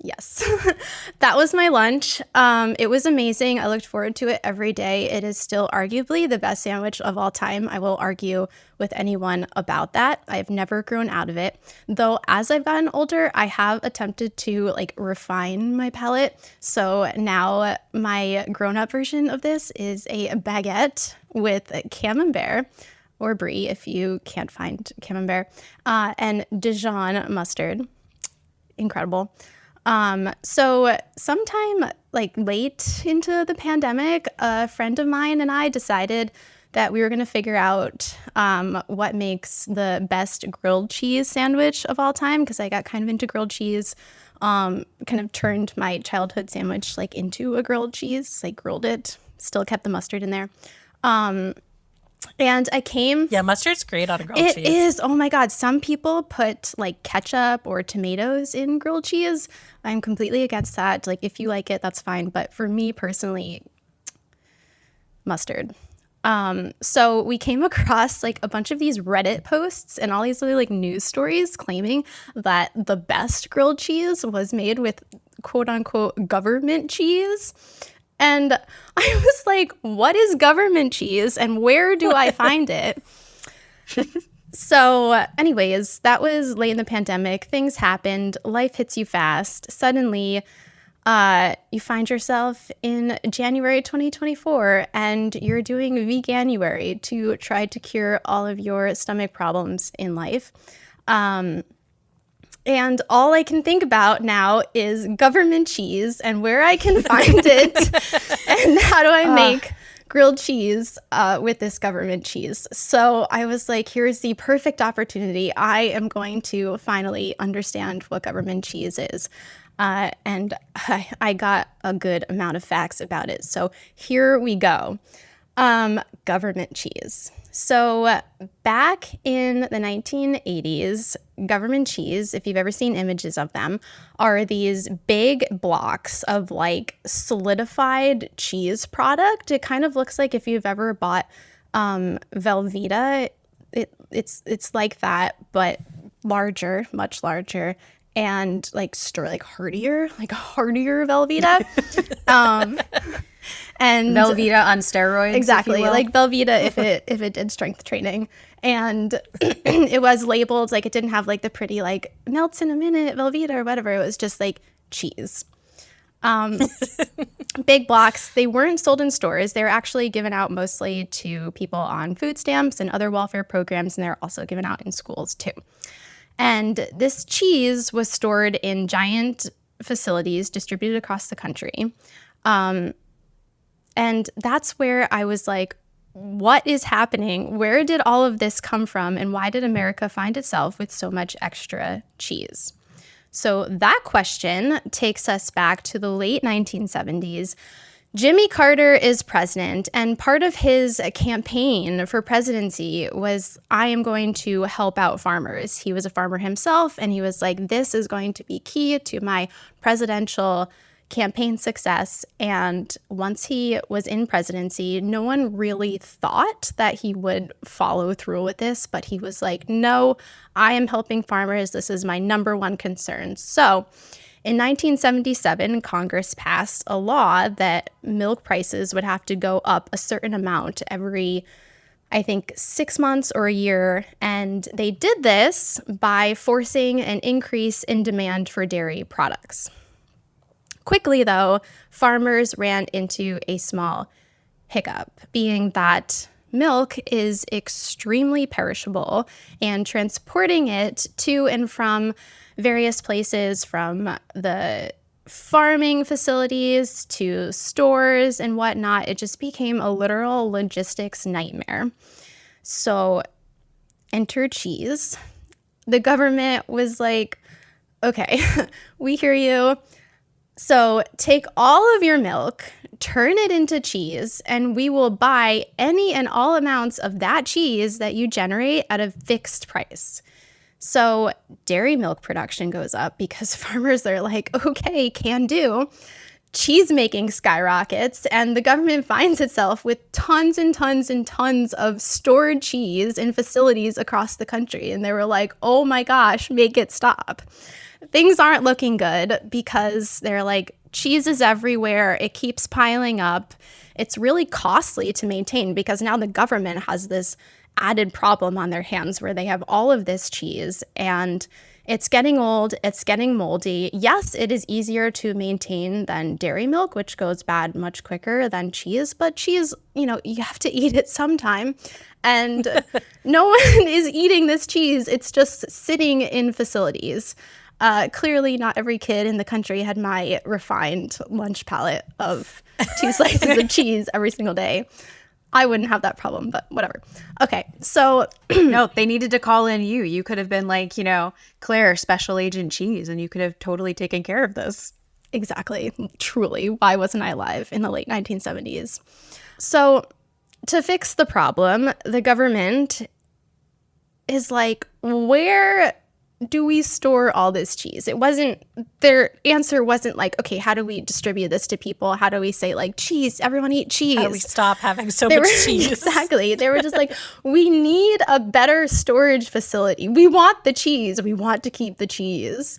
Yes, that was my lunch. It was amazing. I looked forward to it every day. It is still arguably the best sandwich of all time. I will argue with anyone about that. I've never grown out of it. Though as I've gotten older, I have attempted to refine my palate. So now my grown-up version of this is a baguette with camembert, or brie if you can't find camembert, and Dijon mustard. Incredible. So sometime late into the pandemic, a friend of mine and I decided that we were going to figure out what makes the best grilled cheese sandwich of all time, because I got kind of into grilled cheese, kind of turned my childhood sandwich into a grilled cheese, grilled it, still kept the mustard in there. And I came... Yeah, mustard's great on a grilled cheese. It is. Oh my God. Some people put ketchup or tomatoes in grilled cheese. I'm completely against that. If you like it, that's fine. But for me personally, mustard. So we came across a bunch of these Reddit posts and all these other news stories claiming that the best grilled cheese was made with quote unquote government cheese. And I was like, what is government cheese and where do I find it? So anyways, that was late in the pandemic. Things happened. Life hits you fast. Suddenly, you find yourself in January 2024 and you're doing Veganuary to try to cure all of your stomach problems in life. And all I can think about now is government cheese and where I can find it and how do I make grilled cheese with this government cheese. So I was like, here's the perfect opportunity. I am going to finally understand what government cheese is. And I got a good amount of facts about it. So here we go. Government cheese. So back in the 1980s, government cheese, if you've ever seen images of them, are these big blocks of like solidified cheese product. It kind of looks like if you've ever bought Velveeta, it's like that, but larger, much larger, and like heartier, like a heartier Velveeta. And Velveeta on steroids, exactly, like Velveeta if it did strength training. And it was labeled like it didn't have like the pretty like melts in a minute Velveeta or whatever. It was just like cheese. Big blocks. They weren't sold in stores. They were actually given out mostly to people on food stamps and other welfare programs, and they're also given out in schools too. And this cheese was stored in giant facilities distributed across the country. And that's where I was like, what is happening? Where did all of this come from? And why did America find itself with so much extra cheese? So that question takes us back to the late 1970s. Jimmy Carter is president, and part of his campaign for presidency was, I am going to help out farmers. He was a farmer himself, and he was like, this is going to be key to my presidential campaign success. And once he was in presidency, no one really thought that he would follow through with this, but he was like, no, I am helping farmers. This is my number one concern. So in 1977, Congress passed a law that milk prices would have to go up a certain amount every, I think, 6 months or a year. And they did this by forcing an increase in demand for dairy products. Quickly, though, farmers ran into a small hiccup, being that milk is extremely perishable, and transporting it to and from various places, from the farming facilities to stores and whatnot, it just became a literal logistics nightmare. So enter cheese. The government was like, okay, we hear you. So take all of your milk, turn it into cheese, and we will buy any and all amounts of that cheese that you generate at a fixed price. So dairy milk production goes up because farmers are like, okay, can do. Cheese making skyrockets, and the government finds itself with tons and tons and tons of stored cheese in facilities across the country. And they were like, oh my gosh, make it stop. Things aren't looking good because they're like, cheese is everywhere. It keeps piling up. It's really costly to maintain because now the government has this added problem on their hands where they have all of this cheese and it's getting old, it's getting moldy. Yes, it is easier to maintain than dairy milk, which goes bad much quicker than cheese, but cheese, you have to eat it sometime. And no one is eating this cheese. It's just sitting in facilities. Clearly, not every kid in the country had my refined lunch palette of 2 slices of cheese every single day. I wouldn't have that problem, but whatever. Okay, so no, they needed to call in you. You could have been like, Claire, Special Agent Cheese, and you could have totally taken care of this. Exactly. Truly. Why wasn't I alive in the late 1970s? So to fix the problem, the government is like, where do we store all this cheese? Their answer wasn't like, okay, how do we distribute this to people? How do we say like, cheese, everyone eat cheese? How do we stop having so much cheese? Exactly. They were just like, we need a better storage facility. We want the cheese. We want to keep the cheese.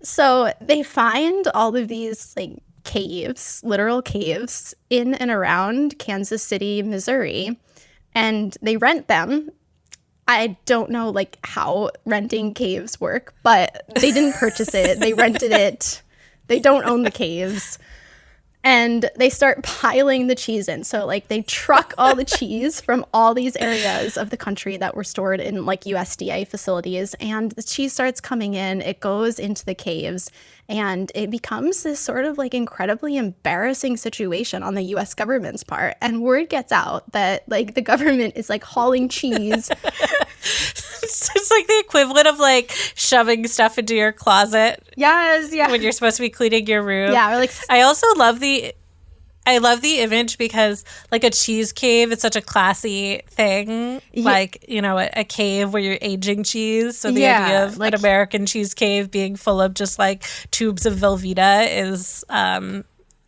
So they find all of these like caves, literal caves in and around Kansas City, Missouri, and they rent them. I don't know like how renting caves work, but they didn't purchase it. They rented it. They don't own the caves. And they start piling the cheese in. So like they truck all the cheese from all these areas of the country that were stored in like USDA facilities. And the cheese starts coming in. It goes into the caves. And it becomes this sort of like incredibly embarrassing situation on the US government's part. And word gets out that like the government is like hauling cheese. It's like the equivalent of like shoving stuff into your closet. Yes, yeah. When you're supposed to be cleaning your room. Yeah, or like I also love the image because like a cheese cave is such a classy thing. Like, you know, a cave where you're aging cheese. So the idea of like an American cheese cave being full of just like tubes of Velveeta is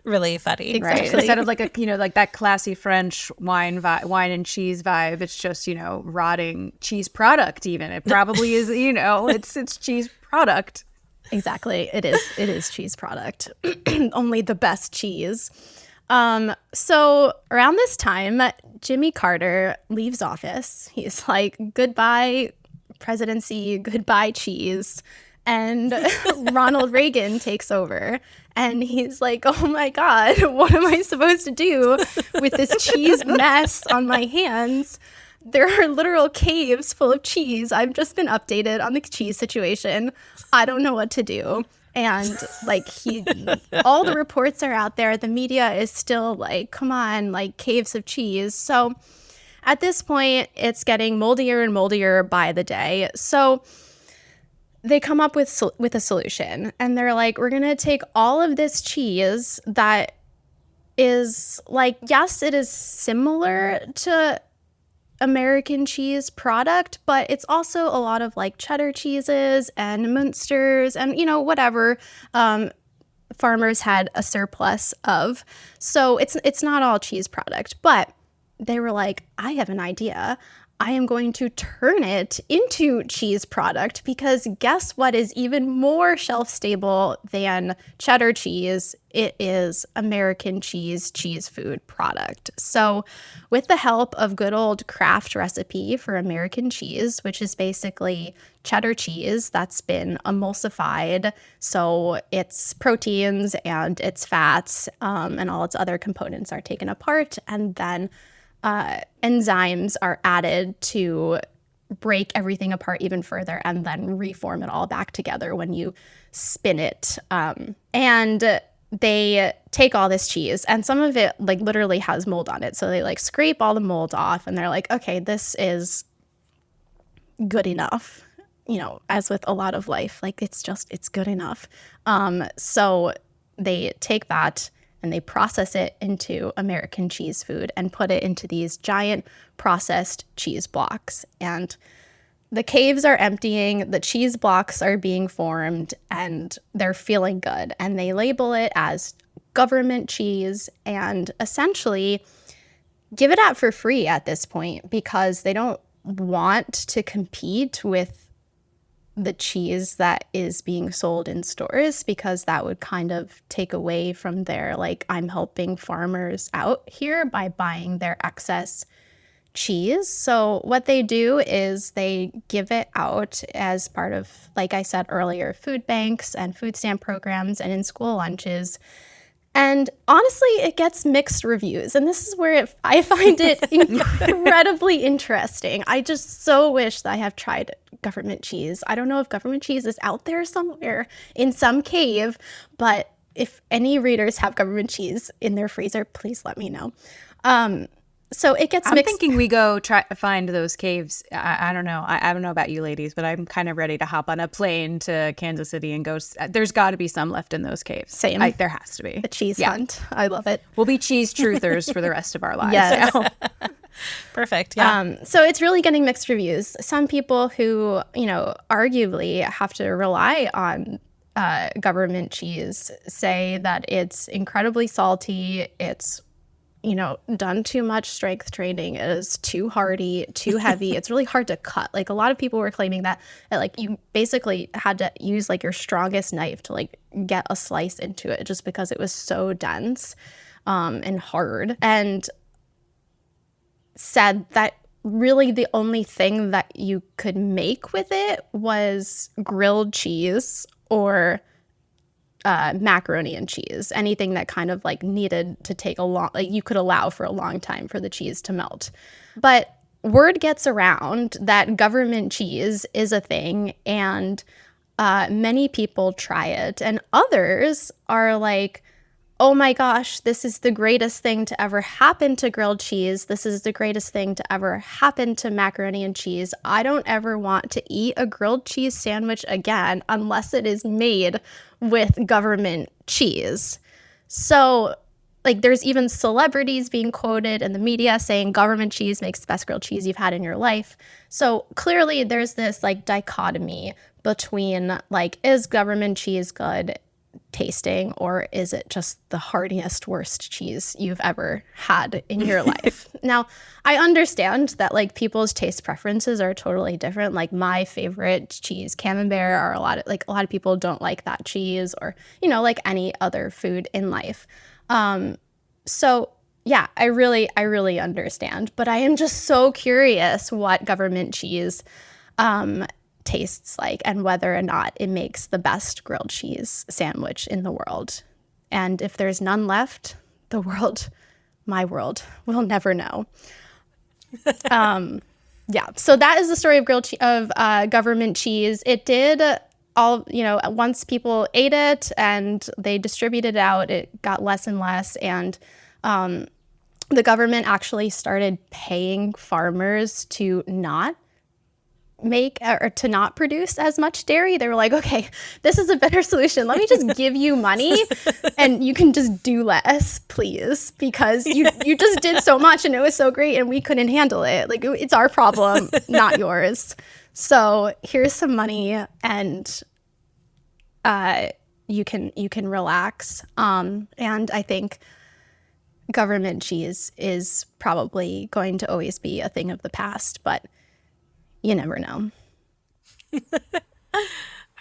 really funny. Exactly. Right. Instead of like a, you know, like that classy French wine and cheese vibe, it's just, you know, rotting cheese product even. It probably is, you know, it's cheese product. Exactly. It is cheese product. Only the best cheese. So around this time, Jimmy Carter leaves office. He's like, goodbye presidency, goodbye cheese. And Ronald Reagan takes over. And he's like, oh my God, what am I supposed to do with this cheese mess on my hands? There are literal caves full of cheese. I've just been updated on the cheese situation. I don't know what to do. And like all the reports are out there. The media is still like, come on, like caves of cheese. So at this point, it's getting moldier and moldier by the day. So they come up with a solution, and they're like, we're going to take all of this cheese that is like, yes, it is similar to American cheese product, but it's also a lot of like cheddar cheeses and Munsters and, you know, whatever farmers had a surplus of. So it's not all cheese product, but they were like, I have an idea. I am going to turn it into cheese product, because guess what is even more shelf stable than cheddar cheese? It is American cheese food product. So with the help of good old Kraft Recipe for American cheese, which is basically cheddar cheese that's been emulsified, so its proteins and its fats and all its other components are taken apart, and then enzymes are added to break everything apart even further and then reform it all back together when you spin it. And they take all this cheese, and some of it like literally has mold on it. So they like scrape all the mold off, and they're like, okay, this is good enough. You know, as with a lot of life, like it's good enough. So they take that and they process it into American cheese food and put it into these giant processed cheese blocks. And the caves are emptying, the cheese blocks are being formed, and they're feeling good. And they label it as government cheese and essentially give it out for free at this point, because they don't want to compete with the cheese that is being sold in stores, because that would kind of take away from their like, I'm helping farmers out here by buying their excess cheese. So what they do is they give it out as part of, like I said earlier, food banks and food stamp programs and in school lunches. And honestly, it gets mixed reviews. And this is where I find it incredibly interesting. I just so wish that I have tried government cheese. I don't know if government cheese is out there somewhere in some cave, but if any readers have government cheese in their freezer, please let me know. So it gets mixed. I'm thinking we go try to find those caves. I don't know. I don't know about you ladies, but I'm kind of ready to hop on a plane to Kansas City and go. There's got to be some left in those caves. Same. There has to be. A cheese hunt. I love it. We'll be cheese truthers for the rest of our lives. Yes. Perfect. Yeah. So it's really getting mixed reviews. Some people who, you know, arguably have to rely on government cheese say that it's incredibly salty. It's, you know, done too much strength training. It is too hardy, too heavy. It's really hard to cut. Like a lot of people were claiming that like you basically had to use like your strongest knife to like get a slice into it, just because it was so dense and hard. And said that really the only thing that you could make with it was grilled cheese or macaroni and cheese, anything that kind of like needed to take a long, like you could allow for a long time for the cheese to melt. But word gets around that government cheese is a thing, and many people try it, and others are like, oh my gosh, this is the greatest thing to ever happen to grilled cheese. This is the greatest thing to ever happen to macaroni and cheese. I don't ever want to eat a grilled cheese sandwich again unless it is made with government cheese. So, like, there's even celebrities being quoted in the media saying government cheese makes the best grilled cheese you've had in your life. So clearly there's this like dichotomy between like, is government cheese good tasting, or is it just the heartiest, worst cheese you've ever had in your life? Now, I understand that like people's taste preferences are totally different. Like my favorite cheese, Camembert, are a lot of people don't like that cheese, or like any other food in life. So yeah, I really understand, but I am just so curious what government cheese tastes like and whether or not it makes the best grilled cheese sandwich in the world. And if there's none left, my world will never know. Yeah, so that is the story of government cheese. It did all, once people ate it and they distributed it out, it got less and less, and the government actually started paying farmers to not make or to not produce as much dairy. They were like, okay, this is a better solution. Let me just give you money and you can just do less, please, because you just did so much and it was so great and we couldn't handle it. Like, it's our problem, not yours. So here's some money and you can relax. And I think government cheese is probably going to always be a thing of the past, but you never know.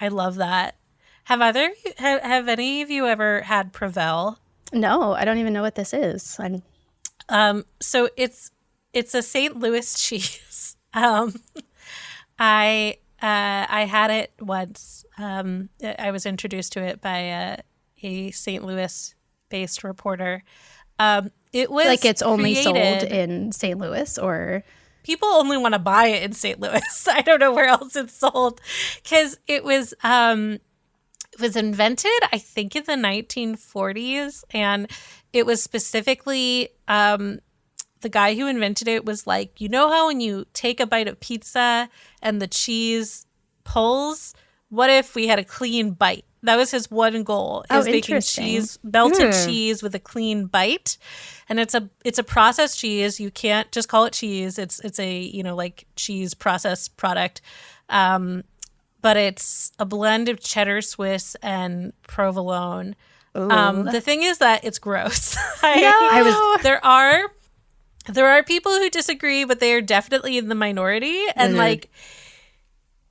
I love that. Have any of you ever had Prevel? No, I don't even know what this is. So it's a St. Louis cheese. I had it once. I was introduced to it by a St. Louis-based reporter. It was like it's only sold created in St. Louis, or people only want to buy it in St. Louis. I don't know where else it's sold, because it was invented, I think, in the 1940s, and it was specifically the guy who invented it was like, how when you take a bite of pizza and the cheese pulls, what if we had a clean bite? That was his one goal, is making cheese, melted cheese with a clean bite. And it's a processed cheese. You can't just call it cheese. It's a, like cheese processed product. But it's a blend of cheddar Swiss and provolone. The thing is that it's gross. There are people who disagree, but they are definitely in the minority. And like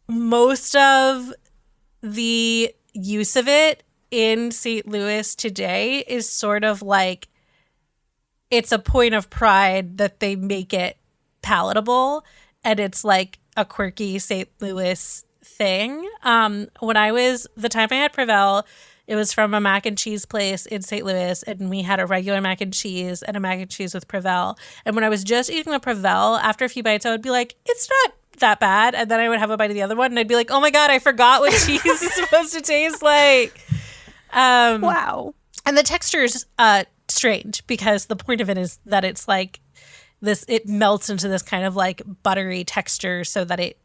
most of the use of it in St. Louis today is sort of like, it's a point of pride that they make it palatable, and it's like a quirky St. Louis thing. The time I had Prevel, it was from a mac and cheese place in St. Louis, and we had a regular mac and cheese and a mac and cheese with Prevel. And when I was just eating the Prevel, after a few bites, I would be like, it's not that bad, and then I would have a bite of the other one and I'd be like, oh my god, I forgot what cheese is supposed to taste like. Wow. And the texture is strange, because the point of it is that it's like this, it melts into this kind of like buttery texture so that it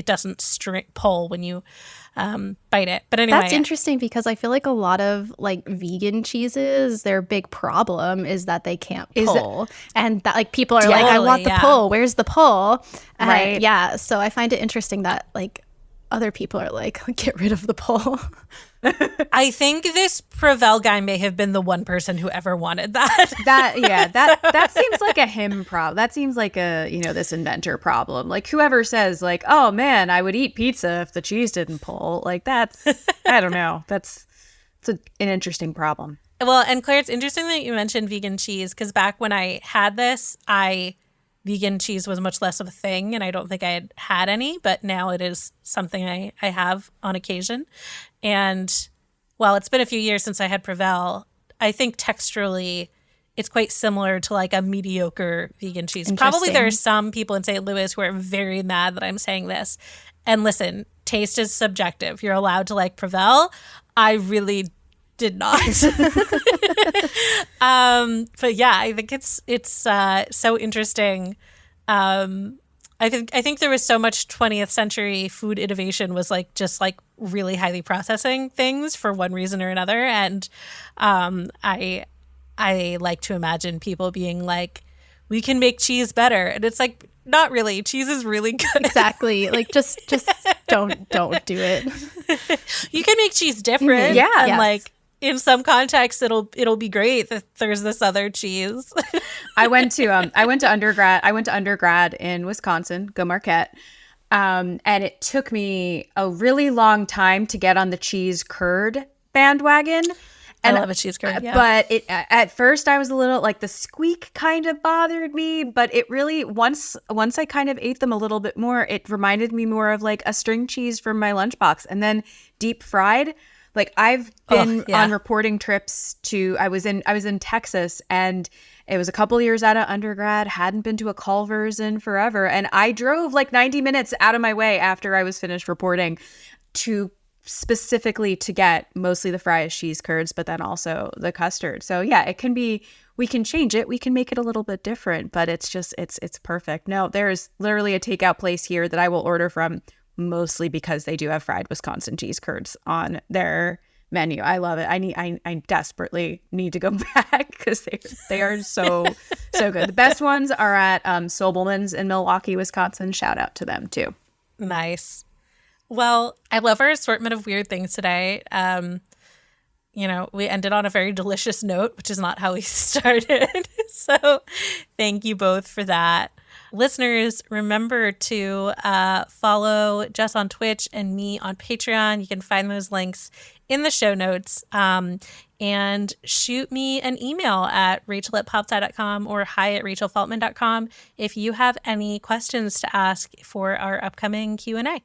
doesn't pull when you bite it. But anyway, that's interesting, because I feel like a lot of like vegan cheeses, their big problem is that they can't pull, and that like people are like, I want the pull. Where's the pull? Right. Yeah. So I find it interesting that like other people are like, get rid of the pull. I think this Prevel guy may have been the one person who ever wanted that. That seems like a him problem. That seems like a, this inventor problem. Like, whoever says like, oh man, I would eat pizza if the cheese didn't pull. Like, that's, I don't know. It's an interesting problem. Well, and Claire, it's interesting that you mentioned vegan cheese, because back when I had this, I vegan cheese was much less of a thing, and I don't think I had had any, but now it is something I have on occasion. And while it's been a few years since I had Provel, I think texturally it's quite similar to like a mediocre vegan cheese. Probably there are some people in St. Louis who are very mad that I'm saying this. And listen, taste is subjective. You're allowed to like Provel. I really did not. But yeah, I think it's so interesting. I think there was so much 20th century food innovation was like just like really highly processing things for one reason or another. And I like to imagine people being like, we can make cheese better. And it's like, not really. Cheese is really good. Exactly. Like just don't do it. You can make cheese different. Yeah. And Yes. like in some contexts it'll be great that there's this other cheese. I went to undergrad in Wisconsin, go Marquette. And it took me a really long time to get on the cheese curd bandwagon. I love a cheese curd, yeah. But at first I was a little like the squeak kind of bothered me, but it really once I kind of ate them a little bit more, it reminded me more of like a string cheese from my lunchbox. And then deep fried, like I've been on reporting trips to I was in Texas, and it was a couple years out of undergrad, hadn't been to a Culver's in forever, and I drove like 90 minutes out of my way after I was finished reporting to specifically to get mostly the Fry's cheese curds, but then also the custard. So yeah, it can be, we can change it, we can make it a little bit different, but it's just it's perfect. No, there's literally a takeout place here that I will order from, mostly because they do have fried Wisconsin cheese curds on their menu. I love it. I desperately need to go back because they are so good. The best ones are at Sobelman's in Milwaukee, Wisconsin. Shout out to them too. Nice. Well, I love our assortment of weird things today. We ended on a very delicious note, which is not how we started. So thank you both for that. Listeners, remember to follow Jess on Twitch and me on Patreon. You can find those links in the show notes. And shoot me an email at rachel@popsci.com or hi@rachelfeltman.com if you have any questions to ask for our upcoming Q&A.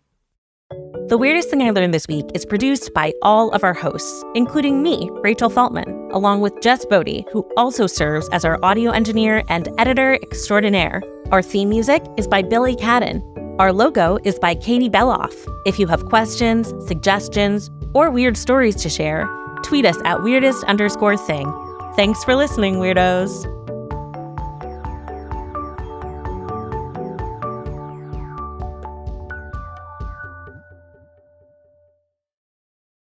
The Weirdest Thing I Learned This Week is produced by all of our hosts, including me, Rachel Feltman, along with Jess Bodie, who also serves as our audio engineer and editor extraordinaire. Our theme music is by Billy Cadden. Our logo is by Katie Beloff. If you have questions, suggestions, or weird stories to share, tweet us at weirdest_thing. Thanks for listening, weirdos.